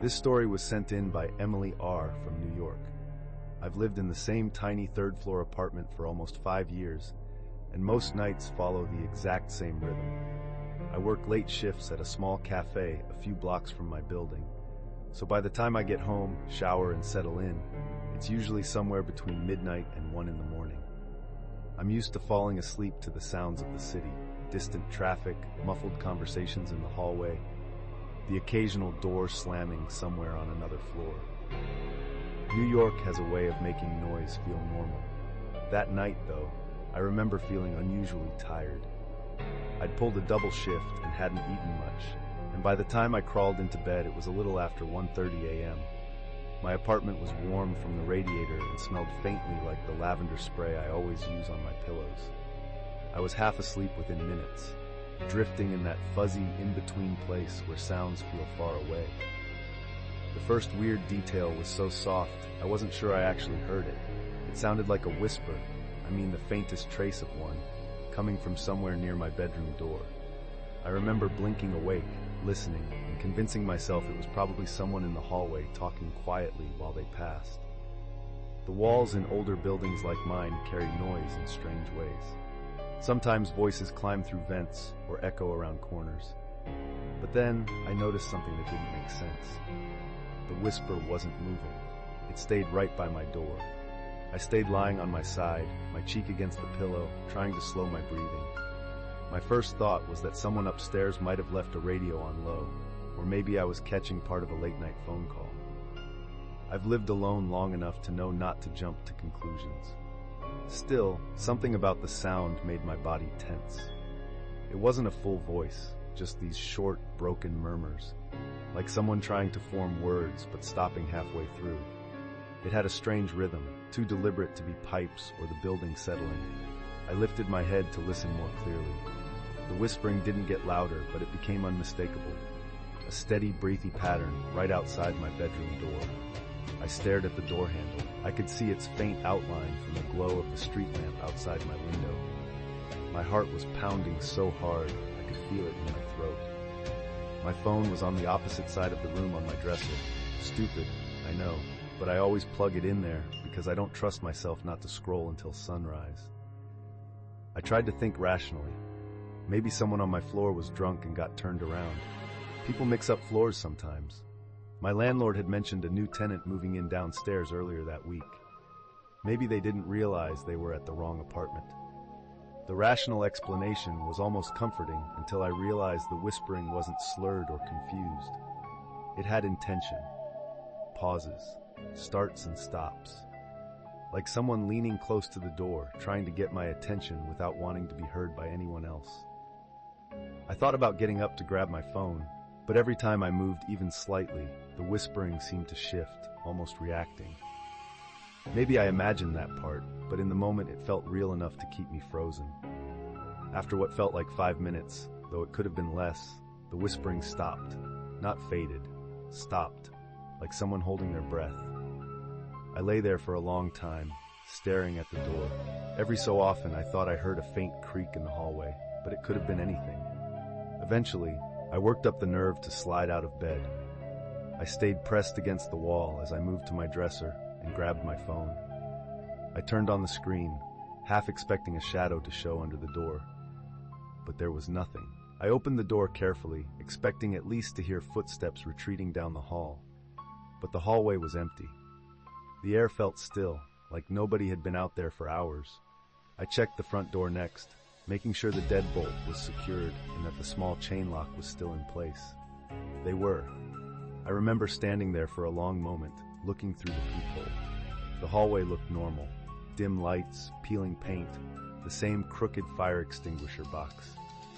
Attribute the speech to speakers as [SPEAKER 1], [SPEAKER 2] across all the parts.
[SPEAKER 1] This story was sent in by Emily R. from New York. I've lived in the same tiny third-floor apartment for almost 5 years, and most nights follow the exact same rhythm. I work late shifts at a small cafe a few blocks from my building, so by the time I get home, shower, and settle in, it's usually somewhere between midnight and 1 in the morning. I'm used to falling asleep to the sounds of the city, distant traffic, muffled conversations in the hallway, the occasional door slamming somewhere on another floor. New York has a way of making noise feel normal. That night, though, I remember feeling unusually tired. I'd pulled a double shift and hadn't eaten much, and by the time I crawled into bed, it was a little after 1:30 a.m. My apartment was warm from the radiator and smelled faintly like the lavender spray I always use on my pillows. I was half asleep within minutes, drifting in that fuzzy, in-between place where sounds feel far away. The first weird detail was so soft, I wasn't sure I actually heard it. It sounded like a whisper, the faintest trace of one, coming from somewhere near my bedroom door. I remember blinking awake, listening, and convincing myself it was probably someone in the hallway talking quietly while they passed. The walls in older buildings like mine carry noise in strange ways. Sometimes voices climb through vents or echo around corners. But then I noticed something that didn't make sense. The whisper wasn't moving. It stayed right by my door. I stayed lying on my side, my cheek against the pillow, trying to slow my breathing. My first thought was that someone upstairs might have left a radio on low, or maybe I was catching part of a late-night phone call. I've lived alone long enough to know not to jump to conclusions. Still, something about the sound made my body tense. It wasn't a full voice, just these short, broken murmurs, like someone trying to form words but stopping halfway through. It had a strange rhythm, too deliberate to be pipes or the building settling. I lifted my head to listen more clearly. The whispering didn't get louder, but it became unmistakable. A steady, breathy pattern right outside my bedroom door. I stared at the door handle. I could see its faint outline from the glow of the street lamp outside my window. My heart was pounding so hard, I could feel it in my throat. My phone was on the opposite side of the room on my dresser. Stupid, I know, but I always plug it in there because I don't trust myself not to scroll until sunrise. I tried to think rationally. Maybe someone on my floor was drunk and got turned around. People mix up floors sometimes. My landlord had mentioned a new tenant moving in downstairs earlier that week. Maybe they didn't realize they were at the wrong apartment. The rational explanation was almost comforting until I realized the whispering wasn't slurred or confused. It had intention. Pauses, starts and stops. Like someone leaning close to the door, trying to get my attention without wanting to be heard by anyone else. I thought about getting up to grab my phone, but every time I moved even slightly, the whispering seemed to shift, almost reacting. Maybe I imagined that part, but in the moment it felt real enough to keep me frozen. After what felt like 5 minutes, though it could have been less, the whispering stopped. Not faded, stopped, like someone holding their breath. I lay there for a long time, staring at the door. Every so often I thought I heard a faint creak in the hallway, but it could have been anything. Eventually, I worked up the nerve to slide out of bed. I stayed pressed against the wall as I moved to my dresser and grabbed my phone. I turned on the screen, half expecting a shadow to show under the door. But there was nothing. I opened the door carefully, expecting at least to hear footsteps retreating down the hall. But the hallway was empty. The air felt still, like nobody had been out there for hours. I checked the front door next, making sure the deadbolt was secured and that the small chain lock was still in place. They were. I remember standing there for a long moment, looking through the peephole. The hallway looked normal. Dim lights, peeling paint, the same crooked fire extinguisher box.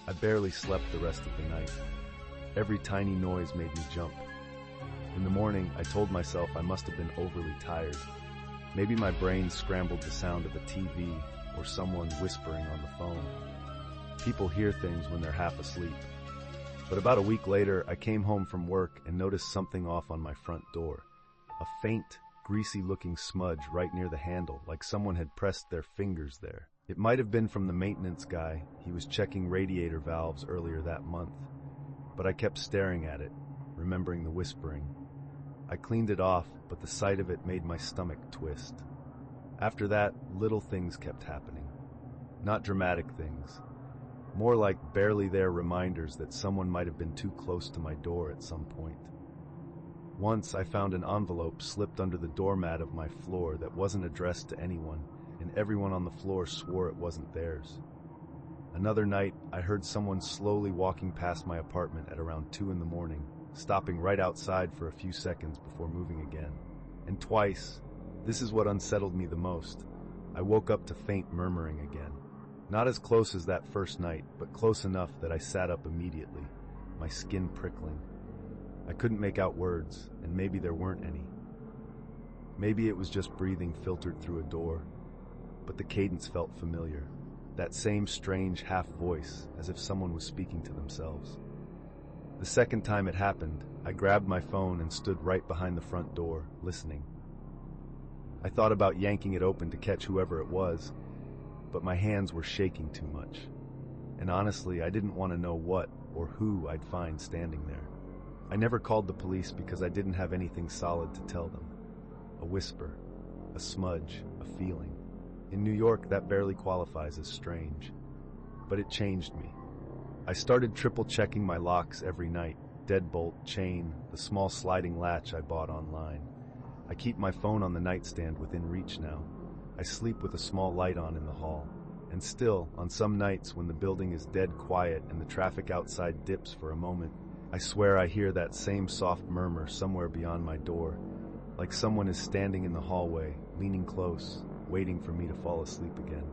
[SPEAKER 1] I barely slept the rest of the night. Every tiny noise made me jump. In the morning, I told myself I must have been overly tired. Maybe my brain scrambled the sound of a TV or someone whispering on the phone. People hear things when they're half asleep. But about a week later, I came home from work and noticed something off on my front door. A faint, greasy-looking smudge right near the handle, like someone had pressed their fingers there. It might have been from the maintenance guy. He was checking radiator valves earlier that month. But I kept staring at it, remembering the whispering. I cleaned it off, but the sight of it made my stomach twist. After that, little things kept happening. Not dramatic things. More like barely there reminders that someone might have been too close to my door at some point. Once I found an envelope slipped under the doormat of my floor that wasn't addressed to anyone, and everyone on the floor swore it wasn't theirs. Another night, I heard someone slowly walking past my apartment at around 2 in the morning, stopping right outside for a few seconds before moving again. And twice, this is what unsettled me the most, I woke up to faint murmuring again. Not as close as that first night, but close enough that I sat up immediately, my skin prickling. I couldn't make out words, and maybe there weren't any. Maybe it was just breathing filtered through a door, but the cadence felt familiar. That same strange half voice, as if someone was speaking to themselves. The second time it happened, I grabbed my phone and stood right behind the front door, listening. I thought about yanking it open to catch whoever it was, but my hands were shaking too much. And honestly, I didn't want to know what or who I'd find standing there. I never called the police because I didn't have anything solid to tell them. A whisper, a smudge, a feeling. In New York, that barely qualifies as strange. But it changed me. I started triple-checking my locks every night, deadbolt, chain, the small sliding latch I bought online. I keep my phone on the nightstand within reach now. I sleep with a small light on in the hall. And still, on some nights when the building is dead quiet and the traffic outside dips for a moment, I swear I hear that same soft murmur somewhere beyond my door, like someone is standing in the hallway, leaning close, waiting for me to fall asleep again.